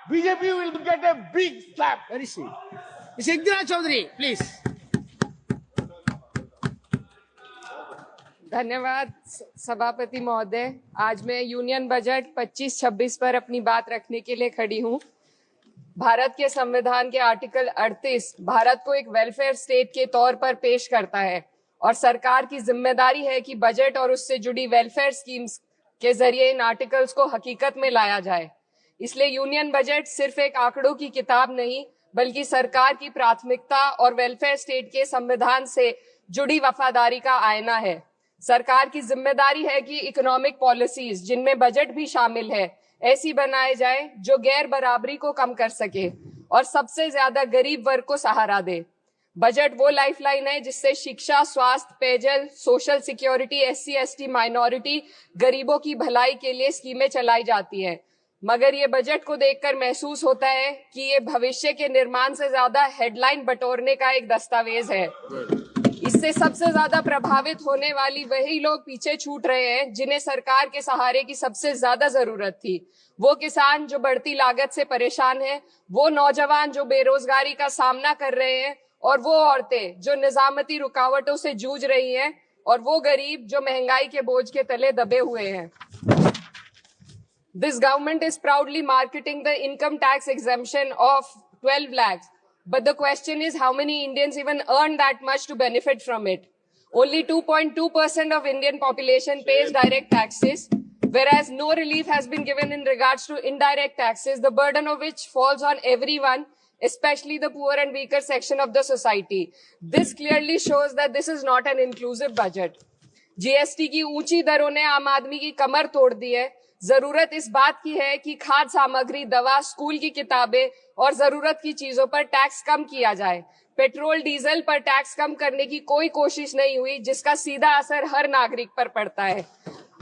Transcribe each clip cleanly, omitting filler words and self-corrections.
BJP will get a big slap. Where is he? Mr. Yugnath Chaudhary, please. धन्यवाद सभापति महोदय। आज मैं यूनियन बजट 25-26 पर अपनी बात रखने के लिए खड़ी हूँ। भारत के संविधान के आर्टिकल 38 भारत को एक वेलफेयर स्टेट के तौर पर पेश करता है और सरकार की जिम्मेदारी है कि बजट और उससे जुड़ी वेलफेयर स्कीम्स के जरिए इन आर्टिकल्स को हकीकत में लाया जाए। इसलिए यूनियन बजट सिर्फ एक आंकड़ों की किताब नहीं, बल्कि सरकार की प्राथमिकता और वेलफेयर स्टेट के संविधान से जुड़ी वफादारी का आईना है। सरकार की जिम्मेदारी है कि इकोनॉमिक पॉलिसीज, जिनमें बजट भी शामिल है, ऐसी बनाए जाए जो गैर बराबरी को कम कर सके और सबसे ज्यादा गरीब वर्ग को सहारा दे। बजट वो लाइफलाइन है जिससे शिक्षा, स्वास्थ्य, पेयजल, social security, SC, ST, minority, गरीबों की भलाई के लिए स्कीमें चलाई जाती हैं। मगर ये बजट को देखकर महसूस होता है कि ये भविष्य के निर्माण से ज्यादा हेडलाइन बटोरने का एक दस्तावेज है। इससे सबसे ज्यादा प्रभावित होने वाली वही लोग पीछे छूट रहे हैं जिन्हें सरकार के सहारे की सबसे ज्यादा जरूरत थी। वो किसान जो बढ़ती लागत से परेशान हैं, वो नौजवान जो बेरोजगारी का सामना कर रहे हैं, और वो औरतें जो निजामती रुकावटों से जूझ रही हैं, और वो गरीब जो महंगाई के बोझ के तले दबे हुए हैं। This government is proudly marketing the income tax exemption of 12 lakhs. But the question is, how many Indians even earn that much to benefit from it? Only 2.2% of Indian population pays direct taxes, whereas no relief has been given in regards to indirect taxes, the burden of which falls on everyone, especially the poor and weaker section of the society. This clearly shows that this is not an inclusive budget. GST की ऊंची दरों ने आम आदमी की कमर तोड़ दी है। जरूरत इस बात की है कि खाद्य सामग्री, दवा, स्कूल की किताबें और जरूरत की चीजों पर टैक्स कम किया जाए। पेट्रोल, डीजल पर टैक्स कम करने की कोई कोशिश नहीं हुई, जिसका सीधा असर हर नागरिक पर पड़ता है।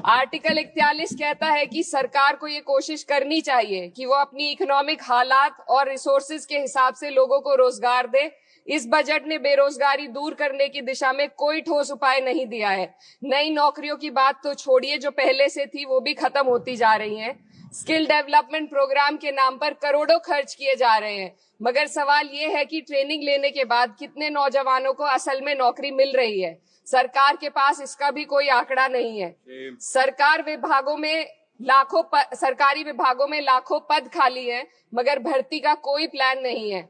आर्टिकल 41 कहता है कि सरकार को ये कोशिश करनी चाहिए कि वो अपनी इकोनॉमिक हालात और रिसोर्सेज के हिसाब से लोगों को रोजगार दे। इस बजट ने बेरोजगारी दूर करने की दिशा में कोई ठोस उपाय नहीं दिया है। नई नौकरियों की बात तो छोड़िए, जो पहले से थी वो भी खत्म होती जा रही हैं। स्किल डेवलपमेंट प्रोग्राम के नाम पर करोड़ों खर्च किए जा रहे हैं, मगर सवाल ये है कि ट्रेनिंग लेने के बाद कितने नौजवानों को असल में नौकरी मिल रही है। सरकार के पास इसका भी कोई आंकड़ा नहीं है। सरकारी विभागों में लाखों पद खाली हैं, मगर भर्ती का कोई प्लान नहीं है।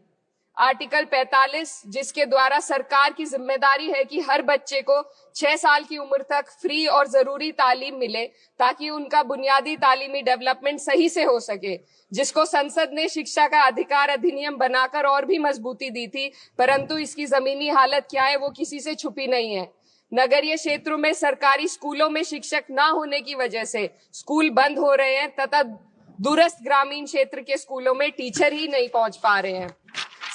आर्टिकल 45, जिसके द्वारा सरकार की जिम्मेदारी है कि हर बच्चे को 6 साल की उम्र तक फ्री और जरूरी तालीम मिले ताकि उनका बुनियादी तालीमी डेवलपमेंट सही से हो सके, जिसको संसद ने शिक्षा का अधिकार अधिनियम बनाकर और भी मजबूती दी थी, परंतु इसकी जमीनी हालत क्या है वो किसी से छुपी नहीं है। नगरीय क्षेत्रों में सरकारी स्कूलों में शिक्षक न होने की वजह से स्कूल बंद हो रहे हैं तथा दूरस्थ ग्रामीण क्षेत्र के स्कूलों में टीचर ही नहीं पहुंच पा रहे हैं।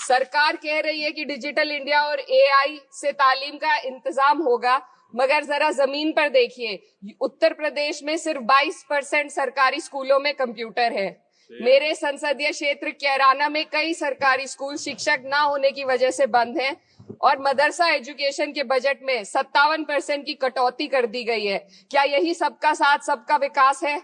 सरकार कह रही है कि डिजिटल इंडिया और AI से तालीम का इंतजाम होगा, मगर जरा जमीन पर देखिए, उत्तर प्रदेश में सिर्फ 22% सरकारी स्कूलों में कंप्यूटर है। मेरे संसदीय क्षेत्र कैराना में कई सरकारी स्कूल शिक्षक ना होने की वजह से बंद हैं और मदरसा एजुकेशन के बजट में 57% की कटौती कर दी गई है। क्या यही सबका साथ सबका विकास है?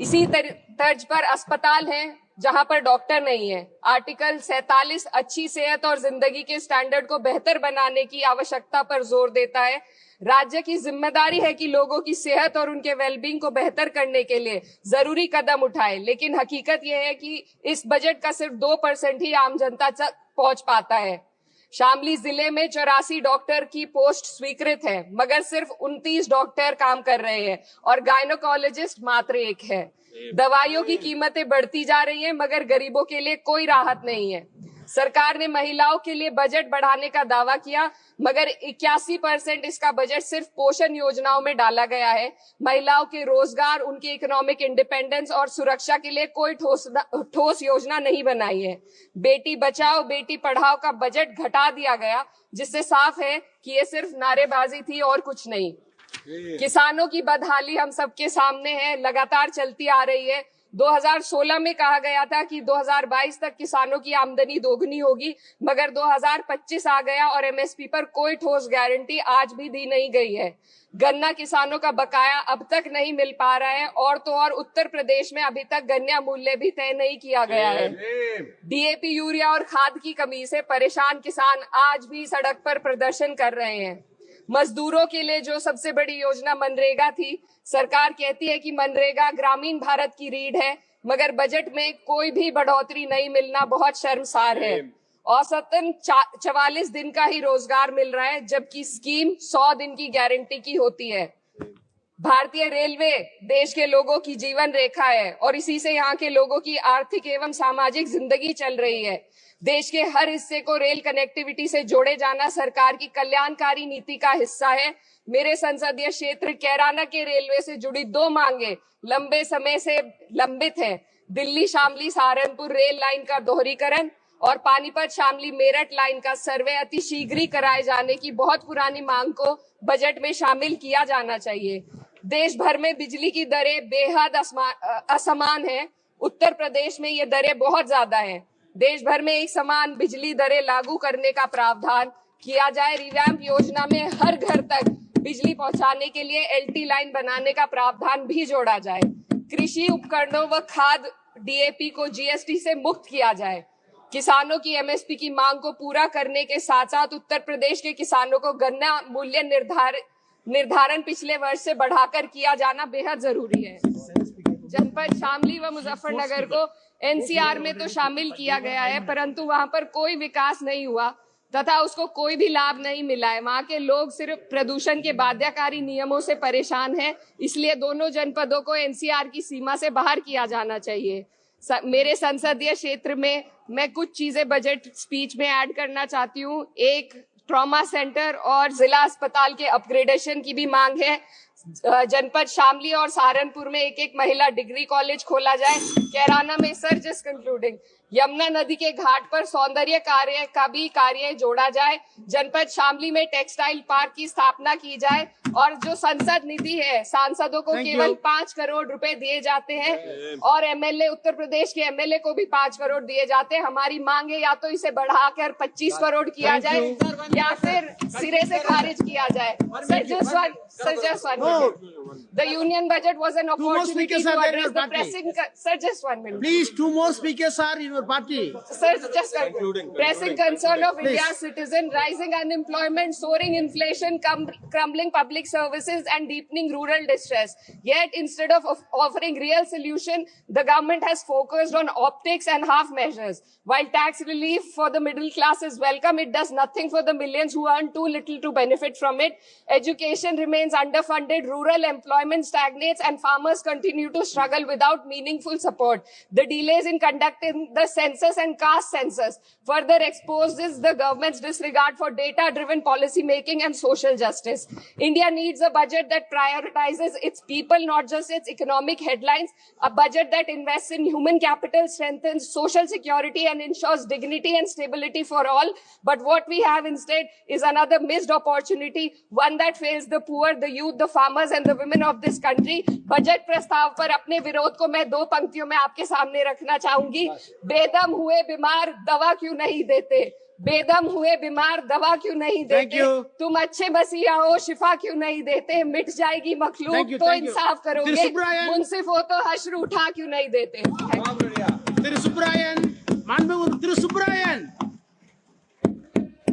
इसी तर्ज पर अस्पताल हैं जहां पर डॉक्टर नहीं है। आर्टिकल 47 अच्छी सेहत और जिंदगी के स्टैंडर्ड को बेहतर बनाने की आवश्यकता पर जोर देता है। राज्य की जिम्मेदारी है कि लोगों की सेहत और उनके वेलबींग को बेहतर करने के लिए जरूरी कदम उठाए, लेकिन हकीकत यह है कि इस बजट का सिर्फ 2% ही आम जनता तक पहुंच पाता है। शामली जिले में 84 डॉक्टर की पोस्ट स्वीकृत है, मगर सिर्फ 29 डॉक्टर काम कर रहे हैं और गायनोकोलॉजिस्ट मात्र 1 है। दवाइयों की कीमतें बढ़ती जा रही हैं, मगर गरीबों के लिए कोई राहत नहीं है। सरकार ने महिलाओं के लिए बजट बढ़ाने का दावा किया, मगर 81% इसका बजट सिर्फ पोषण योजनाओं में डाला गया है। महिलाओं के रोजगार, उनके इकोनॉमिक इंडिपेंडेंस और सुरक्षा के लिए कोई ठोस योजना नहीं बनाई है। बेटी बचाओ बेटी पढ़ाओ का बजट घटा दिया गया, जिससे साफ है कि ये सिर्फ नारेबाजी थी और कुछ नहीं। किसानों की बदहाली हम सबके सामने है, लगातार चलती आ रही है। 2016 में कहा गया था कि 2022 तक किसानों की आमदनी दोगुनी होगी, मगर 2025 आ गया और एमएसपी पर कोई ठोस गारंटी आज भी दी नहीं गई है। गन्ना किसानों का बकाया अब तक नहीं मिल पा रहा है और तो और उत्तर प्रदेश में अभी तक गन्ना मूल्य भी तय नहीं किया गया है। डीएपी, यूरिया और खाद की कमी से परेशान किसान आज भी सड़क पर प्रदर्शन कर रहे हैं। मजदूरों के लिए जो सबसे बड़ी योजना मनरेगा थी, सरकार कहती है कि मनरेगा ग्रामीण भारत की रीढ़ है, मगर बजट में कोई भी बढ़ोतरी नहीं मिलना बहुत शर्मसार है। औसतन 44 दिन का ही रोजगार मिल रहा है, जबकि स्कीम 100 दिन की गारंटी की होती है। भारतीय रेलवे देश के लोगों की जीवन रेखा है और इसी से यहाँ के लोगों की आर्थिक एवं सामाजिक जिंदगी चल रही है। देश के हर हिस्से को रेल कनेक्टिविटी से जोड़े जाना सरकार की कल्याणकारी नीति का हिस्सा है। मेरे संसदीय क्षेत्र कैराना के रेलवे से जुड़ी 2 मांगे लंबे समय से लंबित है। दिल्ली शामली सहारनपुर रेल लाइन का दोहरीकरण और पानीपत शामली मेरठ लाइन का सर्वे अति शीघ्र ही कराए जाने की बहुत पुरानी मांग को बजट में शामिल किया जाना चाहिए। देश भर में बिजली की दरें बेहद असमान है। उत्तर प्रदेश में ये दरें बहुत ज्यादा हैं। देश भर में एक समान बिजली दरें लागू करने का प्रावधान किया जाए। रिवैम्प योजना में हर घर तक बिजली पहुंचाने के लिए एलटी लाइन बनाने का प्रावधान भी जोड़ा जाए। कृषि उपकरणों व खाद डीएपी को जीएसटी से मुक्त किया जाए। किसानों की एमएसपी की मांग को पूरा करने के साथ साथ उत्तर प्रदेश के किसानों को गन्ना मूल्य निर्धारण पिछले वर्ष से बढ़ाकर किया जाना बेहद जरूरी है। जनपद शामली व मुजफ्फरनगर को एनसीआर में तो शामिल किया गया है, परंतु वहां पर कोई विकास नहीं हुआ तथा उसको कोई भी लाभ नहीं मिला है। वहां के लोग सिर्फ प्रदूषण के बाध्यकारी नियमों से परेशान हैं, इसलिए दोनों जनपदों को एनसीआर की सीमा से बाहर किया जाना चाहिए। मेरे संसदीय क्षेत्र में मैं कुछ चीजें बजट स्पीच में ऐड करना चाहती हूँ। एक, ट्रॉमा सेंटर और जिला अस्पताल के अपग्रेडेशन की भी मांग है। जनपद शामली और सहारनपुर में एक महिला डिग्री कॉलेज खोला जाए। कैराना में सर जस्ट कंक्लूडिंग, यमुना नदी के घाट पर सौंदर्य कार्य का भी कार्य जोड़ा जाए। जनपद शामली में टेक्सटाइल पार्क की स्थापना की जाए और जो संसद निधि है, सांसदों को केवल 5 करोड़ रुपए दिए जाते हैं और एमएलए, उत्तर प्रदेश के एमएलए को भी 5 करोड़ दिए जाते हैं। हमारी मांग है या तो इसे बढ़ाकर 25 करोड़ किया जाए या फिर सिरे से खारिज किया जाए। Sir, just one minute. The union budget was an opportunity to address the pressing... Sir, just 1 minute. Please, 2 more speakers are in your party. Sir, just pressing concern of India's citizen, rising unemployment, soaring inflation, crumbling public services and deepening rural distress. Yet, instead of offering real solution, the government has focused on optics and half measures. While tax relief for the middle class is welcome, it does nothing for the millions who earn too little to benefit from it. Education remains underfunded, rural employment stagnates, and farmers continue to struggle without meaningful support. The delays in conducting the census and caste census further exposes the government's disregard for data-driven policy making and social justice. India needs a budget that prioritizes its people, not just its economic headlines. A budget that invests in human capital, strengthens social security, and ensures dignity and stability for all. But what we have instead is another missed opportunity, one that fails the poor, the youth, the farmers and the women of this country. Budget प्रस्ताव पर अपने विरोध को मैं 2 पंक्तियों में आपके सामने रखना चाहूंगी। बेदम हुए बीमार दवा क्यों नहीं देते? बेदम हुए बीमार दवा क्यों नहीं देते? तुम अच्छे मसीहा हो, शिफा क्यों नहीं देते? मिट जाएगी मखलूक तो इंसाफ करोगे, मुंसिफ हो तो हश्र उठा क्यों नहीं देते? Thiru Subrayan, Manbu Thiru Subrayan.